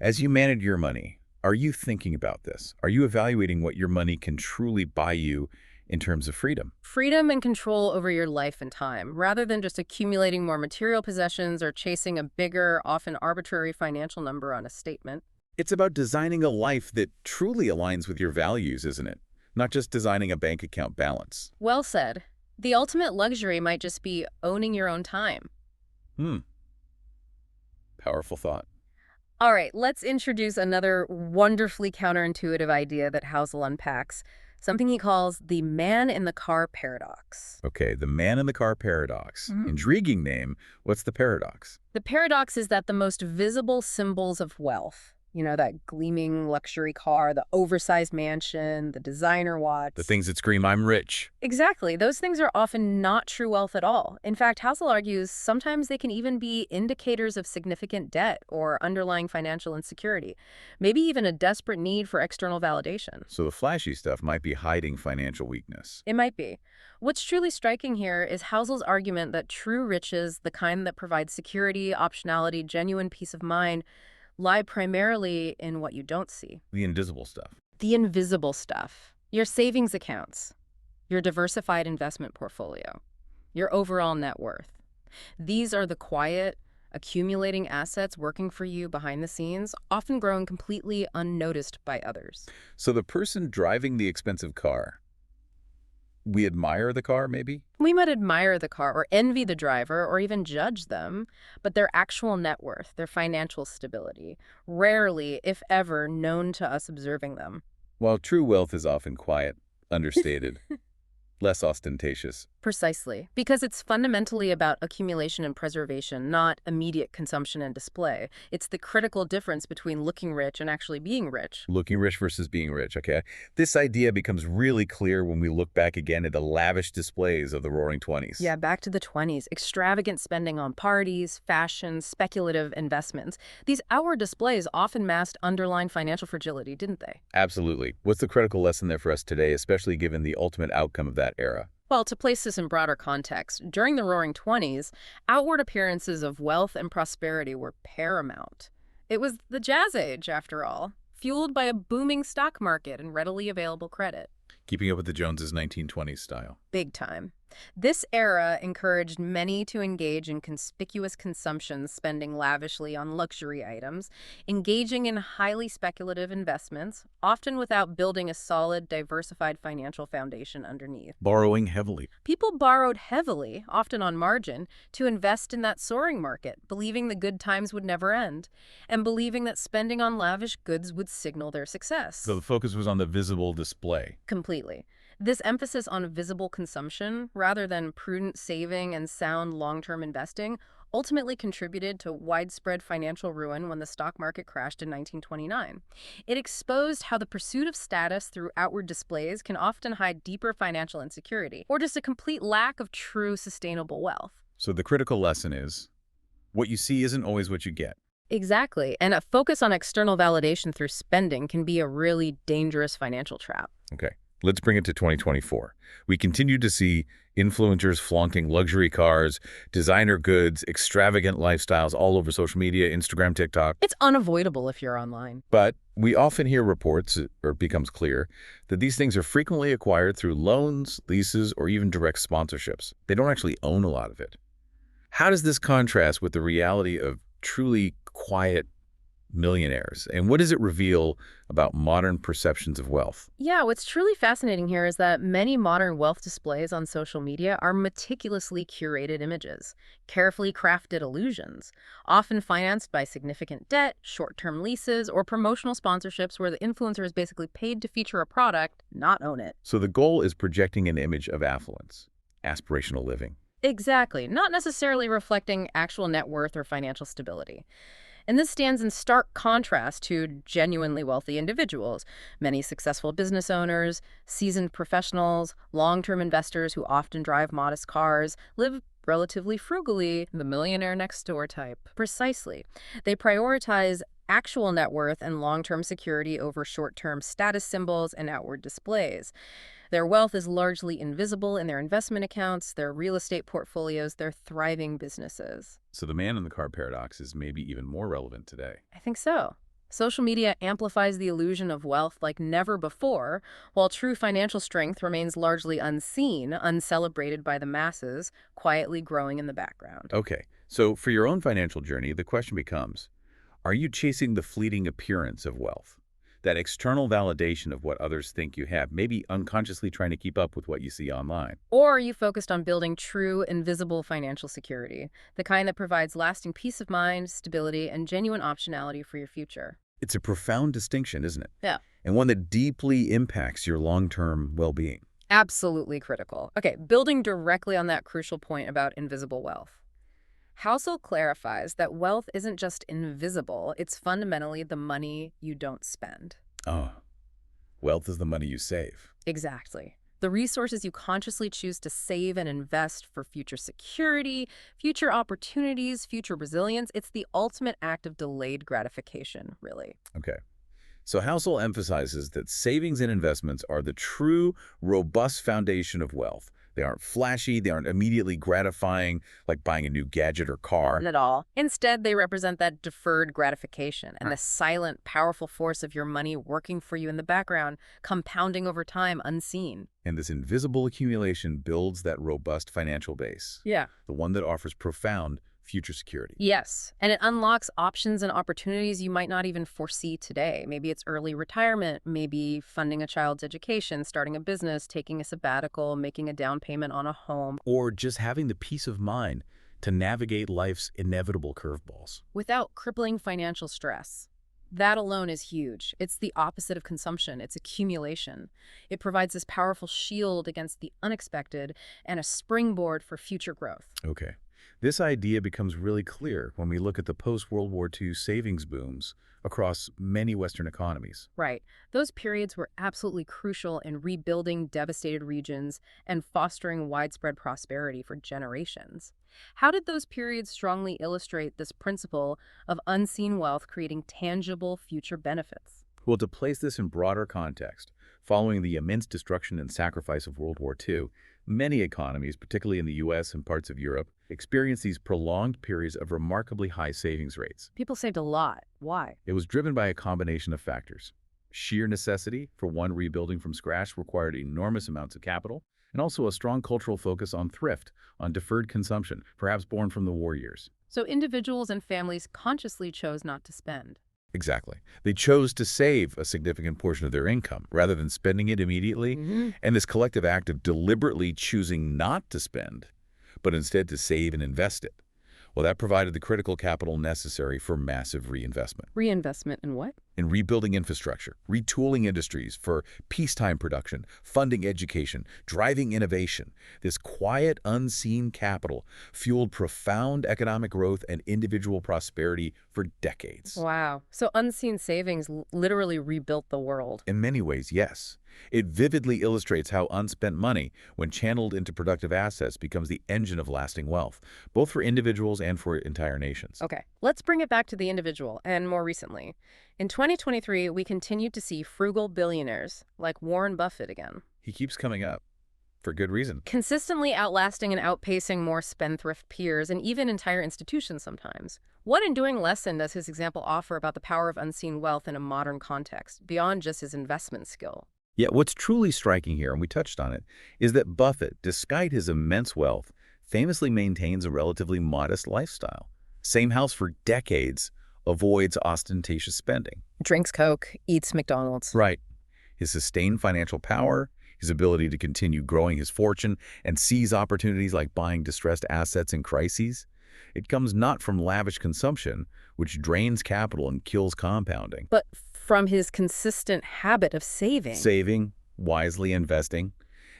As you manage your money, are you thinking about this? Are you evaluating what your money can truly buy you in terms of freedom? Freedom and control over your life and time, rather than just accumulating more material possessions or chasing a bigger, often arbitrary financial number on a statement. It's about designing a life that truly aligns with your values, isn't it? Not just designing a bank account balance. Well said. The ultimate luxury might just be owning your own time. Powerful thought. All right, let's introduce another wonderfully counterintuitive idea that Housel unpacks, something he calls the man in the car paradox. Okay, the man in the car paradox. Intriguing name. What's the paradox? The paradox is that the most visible symbols of wealth, That gleaming luxury car, the oversized mansion, the designer The watch. things that scream, I'm rich. Exactly. Those things are often not true wealth at all. In fact, Housel argues sometimes they can even be indicators of significant debt or underlying financial insecurity, maybe even a desperate need for external validation. So the flashy stuff might be hiding financial weakness. It might be. What's truly striking here is Housel's argument that true riches, the kind that provide security, optionality, genuine peace of mind, lie primarily in what you don't see. The invisible stuff. The invisible stuff. Your savings accounts, your diversified investment portfolio, your overall net worth. These are the quiet, accumulating assets working for you behind the scenes, often growing completely unnoticed by others. So the person driving the expensive car, we admire the car, maybe? We might admire the car or envy the driver or even judge them, but their actual net worth, their financial stability, rarely, if ever, known to us observing them. While true wealth is often quiet, understated, less ostentatious. Precisely, because it's fundamentally about accumulation and preservation, not immediate consumption and display. It's the critical difference between looking rich and actually being rich. Looking rich versus being rich, okay? This idea becomes really clear when we look back again at the lavish displays of the Roaring '20s. Yeah, back to the 20s. Extravagant spending on parties, fashion, speculative investments. These outward displays often masked underlying financial fragility, didn't they? Absolutely. What's the critical lesson there for us today, especially given the ultimate outcome of that era? Well, to place this in broader context, during the Roaring '20s, outward appearances of wealth and prosperity were paramount. It was the Jazz Age, after all, fueled by a booming stock market and readily available credit. Keeping up with the Joneses 1920s style. Big time. This era encouraged many to engage in conspicuous consumption, spending lavishly on luxury items, engaging in highly speculative investments, often without building a solid, diversified financial foundation underneath. Borrowing heavily. People borrowed heavily, often on margin, to invest in that soaring market, believing the good times would never end, and believing that spending on lavish goods would signal their success. So the focus was on the visible display. Completely. This emphasis on visible consumption, rather than prudent saving and sound long-term investing, ultimately contributed to widespread financial ruin when the stock market crashed in 1929. It exposed how the pursuit of status through outward displays can often hide deeper financial insecurity, or just a complete lack of true sustainable wealth. So the critical lesson is, what you see isn't always what you get. Exactly, and a focus on external validation through spending can be a really dangerous financial trap. Okay. Let's bring it to 2024. We continue to see influencers flaunting luxury cars, designer goods, extravagant lifestyles all over social media, Instagram, TikTok. It's unavoidable if you're online. But we often hear reports, or it becomes clear, that these things are frequently acquired through loans, leases, or even direct sponsorships. They don't actually own a lot of it. How does this contrast with the reality of truly quiet millionaires? And what does it reveal about modern perceptions of wealth? Yeah, what's truly fascinating here is that many modern wealth displays on social media are meticulously curated images, carefully crafted illusions, often financed by significant debt, short-term leases, or promotional sponsorships where the influencer is basically paid to feature a product, not own it. So the goal is projecting an image of affluence, aspirational living. Exactly, not necessarily reflecting actual net worth or financial stability. And this stands in stark contrast to genuinely wealthy individuals, many successful business owners, seasoned professionals, long-term investors who often drive modest cars, live relatively frugally, the millionaire next door type. Precisely. They prioritize actual net worth and long-term security over short-term status symbols and outward displays. Their wealth is largely invisible in their investment accounts, their real estate portfolios, their thriving businesses. So the man in the car paradox is maybe even more relevant today. I think so. Social media amplifies the illusion of wealth like never before, while true financial strength remains largely unseen, uncelebrated by the masses, quietly growing in the background. Okay, so for your own financial journey, the question becomes, are you chasing the fleeting appearance of wealth? That external validation of what others think you have, maybe unconsciously trying to keep up with what you see online? Or are you focused on building true, invisible financial security, the kind that provides lasting peace of mind, stability, and genuine optionality for your future? It's a profound distinction, isn't it? Yeah. And one that deeply impacts your long-term well-being. Absolutely critical. Okay, building directly on that crucial point about invisible wealth. Housel clarifies that wealth isn't just invisible, it's fundamentally the money you don't spend. Oh, wealth is the money you save. Exactly. The resources you consciously choose to save and invest for future security, future opportunities, future resilience, it's the ultimate act of delayed gratification, really. Okay. So Housel emphasizes that savings and investments are the true, robust foundation of wealth. They aren't flashy, they aren't immediately gratifying, like buying a new gadget or car. Not at all. Instead, they represent that deferred gratification and the silent, powerful force of your money working for you in the background, compounding over time unseen. And this invisible accumulation builds that robust financial base, Yeah. the one that offers profound future security. Yes, and it unlocks options and opportunities you might not even foresee today. Maybe it's early retirement, maybe funding a child's education, starting a business, taking a sabbatical, making a down payment on a home. Or just having the peace of mind to navigate life's inevitable curveballs. Without crippling financial stress. That alone is huge. It's the opposite of consumption. It's accumulation. It provides this powerful shield against the unexpected and a springboard for future growth. Okay. This idea becomes really clear when we look at the post-World War II savings booms across many Western economies. Right. Those periods were absolutely crucial in rebuilding devastated regions and fostering widespread prosperity for generations. How did those periods strongly illustrate this principle of unseen wealth creating tangible future benefits? Well, to place this in broader context, following the immense destruction and sacrifice of World War II, many economies, particularly in the U.S. and parts of Europe, experienced these prolonged periods of remarkably high savings rates. People saved a lot. Why? It was driven by a combination of factors. Sheer necessity, for one, rebuilding from scratch required enormous amounts of capital, and also a strong cultural focus on thrift, on deferred consumption, perhaps born from the war years. So individuals and families consciously chose not to spend. Exactly. They chose to save a significant portion of their income rather than spending it immediately. And this collective act of deliberately choosing not to spend, but instead to save and invest it, well, that provided the critical capital necessary for massive reinvestment. Reinvestment in what? In rebuilding infrastructure, retooling industries for peacetime production, funding education, driving innovation. This quiet, unseen capital fueled profound economic growth and individual prosperity for decades. Wow. So unseen savings literally rebuilt the world. In many ways, yes. It vividly illustrates how unspent money, when channeled into productive assets, becomes the engine of lasting wealth, both for individuals and for entire nations. Okay, let's bring it back to the individual, and more recently. In 2023, we continued to see frugal billionaires, like Warren Buffett again. He keeps coming up, for good reason. Consistently outlasting and outpacing more spendthrift peers and even entire institutions sometimes. What enduring lesson does his example offer about the power of unseen wealth in a modern context, beyond just his investment skill? Yet what's truly striking here, and we touched on it, is that Buffett, despite his immense wealth, famously maintains a relatively modest lifestyle. Same house for decades, avoids ostentatious spending. Drinks Coke, eats McDonald's. Right. His sustained financial power, his ability to continue growing his fortune and seize opportunities like buying distressed assets in crises, it comes not from lavish consumption, which drains capital and kills compounding, but from his consistent habit of saving. Saving, wisely investing,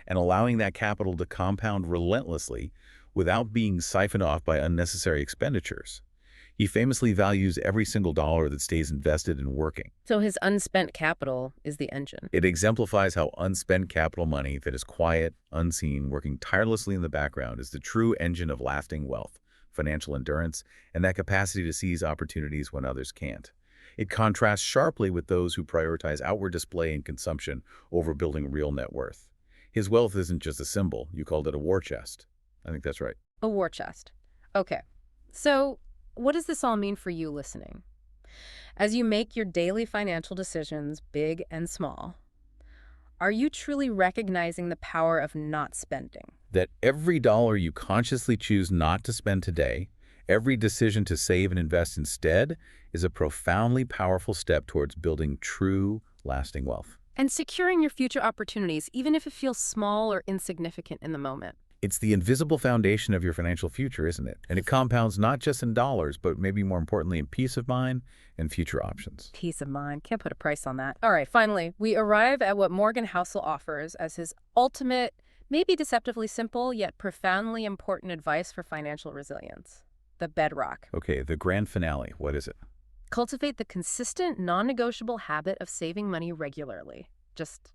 and allowing that capital to compound relentlessly without being siphoned off by unnecessary expenditures. He famously values every single dollar that stays invested and working. So his unspent capital is the engine. It exemplifies how unspent capital money that is quiet, unseen, working tirelessly in the background is the true engine of lasting wealth, financial endurance, and that capacity to seize opportunities when others can't. It contrasts sharply with those who prioritize outward display and consumption over building real net worth. His wealth isn't just a symbol. You called it a war chest. I think that's right. A war chest. Okay. So what does this all mean for you listening? As you make your daily financial decisions, big and small, are you truly recognizing the power of not spending? That every dollar you consciously choose not to spend today, every decision to save and invest instead, is a profoundly powerful step towards building true, lasting wealth. And securing your future opportunities, even if it feels small or insignificant in the moment. It's the invisible foundation of your financial future, isn't it? And it compounds not just in dollars, but maybe more importantly in peace of mind and future options. Peace of mind. Can't put a price on that. All right, finally, we arrive at what Morgan Housel offers as his ultimate, maybe deceptively simple, yet profoundly important advice for financial resilience. the bedrock. Okay, the grand finale. What is it? Cultivate the consistent, non-negotiable habit of saving money regularly. Just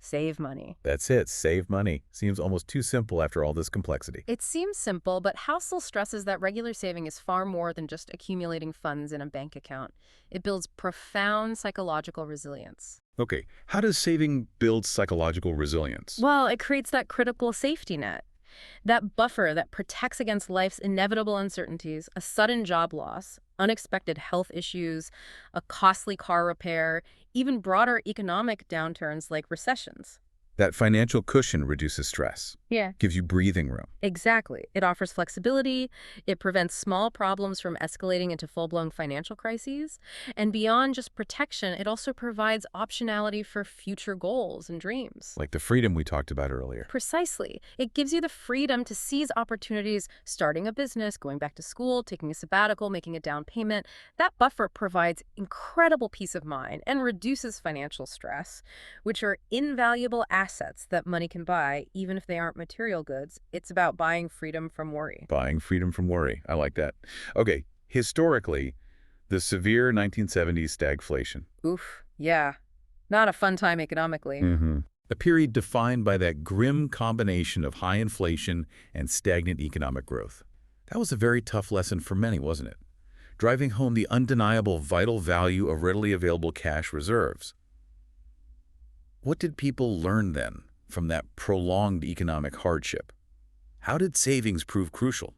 save money. That's it. Save money. Seems almost too simple after all this complexity. It seems simple, but Housel stresses that regular saving is far more than just accumulating funds in a bank account. It builds profound psychological resilience. Okay, how does saving build psychological resilience? Well, it creates that critical safety net. That buffer that protects against life's inevitable uncertainties, a sudden job loss, unexpected health issues, a costly car repair, even broader economic downturns like recessions. That financial cushion reduces stress, Yeah. gives you breathing room. Exactly. It offers flexibility, it prevents small problems from escalating into full-blown financial crises, and beyond just protection, it also provides optionality for future goals and dreams. Like the freedom we talked about earlier. Precisely. It gives you the freedom to seize opportunities, starting a business, going back to school, taking a sabbatical, making a down payment. That buffer provides incredible peace of mind and reduces financial stress, which are invaluable assets that money can buy, even if they aren't material goods. It's about buying freedom from worry. Buying freedom from worry. I like that. Okay, historically, the severe 1970s stagflation. Oof. Yeah. Not a fun time economically. A period defined by that grim combination of high inflation and stagnant economic growth. That was a very tough lesson for many, wasn't it? Driving home the undeniable vital value of readily available cash reserves. What did people learn then from that prolonged economic hardship? How did savings prove crucial?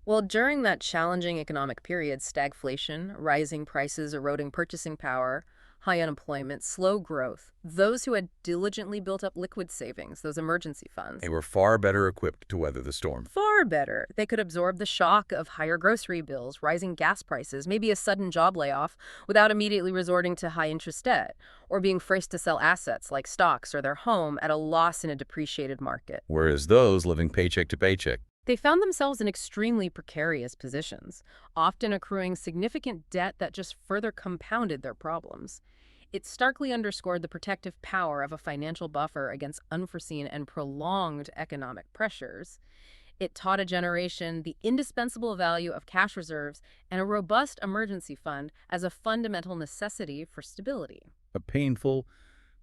Well, during that challenging economic period, stagflation, rising prices, eroding purchasing power, high unemployment, slow growth, those who had diligently built up liquid savings, those emergency funds, They were far better equipped to weather the storm. far better. They could absorb the shock of higher grocery bills, rising gas prices, maybe a sudden job layoff without immediately resorting to high-interest debt or being forced to sell assets like stocks or their home at a loss in a depreciated market. Whereas those living paycheck to paycheck. They found themselves in extremely precarious positions, often accruing significant debt that just further compounded their problems. It starkly underscored the protective power of a financial buffer against unforeseen and prolonged economic pressures. It taught a generation the indispensable value of cash reserves and a robust emergency fund as a fundamental necessity for stability. A painful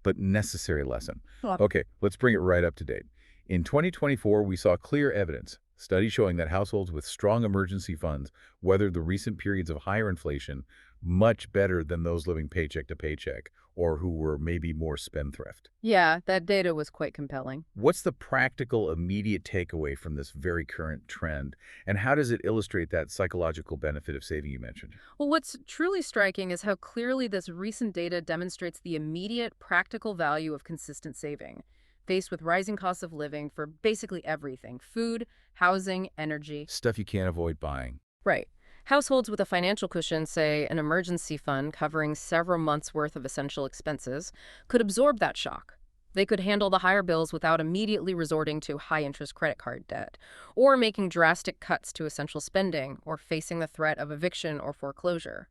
but necessary lesson. Well, Okay, let's bring it right up to date. In 2024, we saw clear evidence, studies showing that households with strong emergency funds weathered the recent periods of higher inflation much better than those living paycheck to paycheck or who were maybe more spendthrift. Yeah, that data was quite compelling. What's the practical, immediate takeaway from this very current trend, and how does it illustrate that psychological benefit of saving you mentioned? Well, what's truly striking is how clearly this recent data demonstrates the immediate practical value of consistent saving, faced with rising costs of living for basically everything: food, housing, energy. Stuff you can't avoid buying. Right. Households with a financial cushion, say an emergency fund covering several months' worth of essential expenses, could absorb that shock. They could handle the higher bills without immediately resorting to high-interest credit card debt, or making drastic cuts to essential spending, or facing the threat of eviction or foreclosure.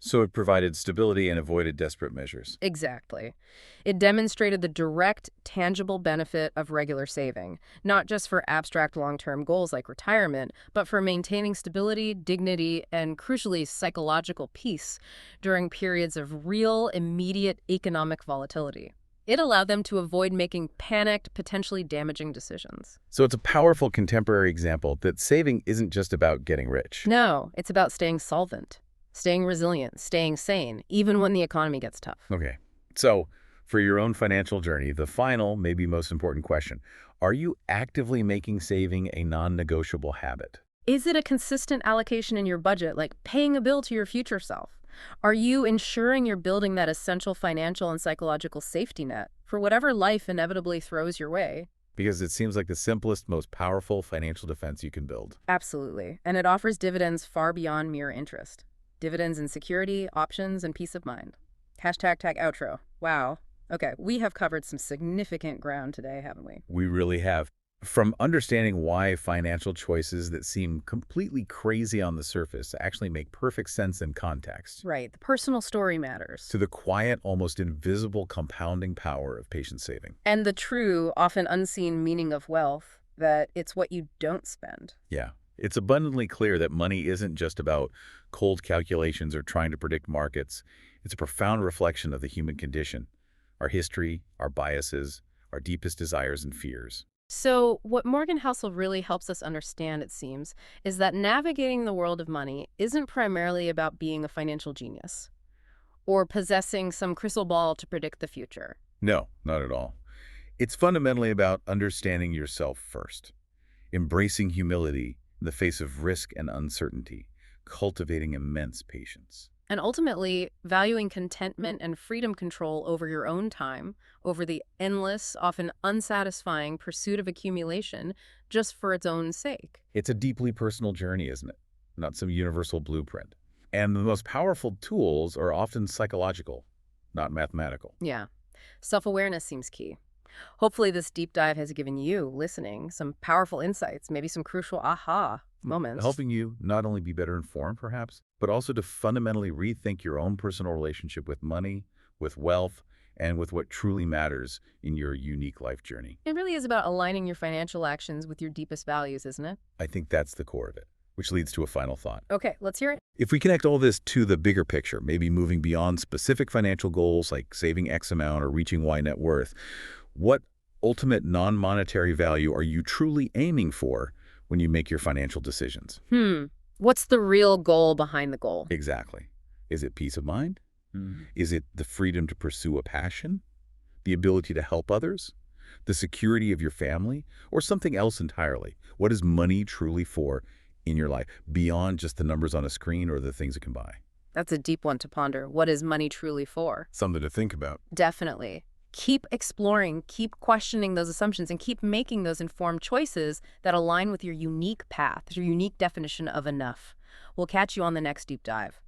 So it provided stability and avoided desperate measures. Exactly. It demonstrated the direct, tangible benefit of regular saving, not just for abstract long-term goals like retirement, but for maintaining stability, dignity, and crucially, psychological peace during periods of real, immediate economic volatility. It allowed them to avoid making panicked, potentially damaging decisions. So it's a powerful contemporary example that saving isn't just about getting rich. No, it's about staying solvent, staying resilient, staying sane, even when the economy gets tough. Okay. So for your own financial journey, the final, maybe most important question, are you actively making saving a non-negotiable habit? Is it a consistent allocation in your budget, like paying a bill to your future self? Are you ensuring you're building that essential financial and psychological safety net for whatever life inevitably throws your way? Because it seems like the simplest, most powerful financial defense you can build. Absolutely. And it offers dividends far beyond mere interest. Dividends in security, options, and peace of mind. Hashtag tag outro. Wow. Okay, we have covered some significant ground today, haven't we? We really have. From understanding why financial choices that seem completely crazy on the surface actually make perfect sense in context, Right. The personal story matters. to the quiet, almost invisible compounding power of patient saving. And the true, often unseen meaning of wealth, that it's what you don't spend. Yeah, It's abundantly clear that money isn't just about cold calculations or trying to predict markets. It's a profound reflection of the human condition, our history, our biases, our deepest desires and fears. So, what Morgan Housel really helps us understand, it seems, is that navigating the world of money isn't primarily about being a financial genius or possessing some crystal ball to predict the future. No, not at all. It's fundamentally about understanding yourself first, embracing humility in the face of risk and uncertainty, cultivating immense patience. And ultimately, valuing contentment and freedom control over your own time, over the endless, often unsatisfying pursuit of accumulation just for its own sake. It's a deeply personal journey, isn't it? Not some universal blueprint. And the most powerful tools are often psychological, not mathematical. Yeah, self-awareness seems key. Hopefully, this deep dive has given you, listening, some powerful insights, maybe some crucial aha moments. Helping you not only be better informed, perhaps, but also to fundamentally rethink your own personal relationship with money, with wealth, and with what truly matters in your unique life journey. It really is about aligning your financial actions with your deepest values, isn't it? I think that's the core of it, which leads to a final thought. Okay, let's hear it. If we connect all this to the bigger picture, maybe moving beyond specific financial goals like saving X amount or reaching Y net worth, what ultimate non-monetary value are you truly aiming for when you make your financial decisions? What's the real goal behind the goal? Exactly. Is it peace of mind? Is it the freedom to pursue a passion? The ability to help others? The security of your family? Or something else entirely? What is money truly for in your life, beyond just the numbers on a screen or the things it can buy? That's a deep one to ponder. What is money truly for? Something to think about. Definitely. Keep exploring, keep questioning those assumptions, and keep making those informed choices that align with your unique path, your unique definition of enough. We'll catch you on the next deep dive.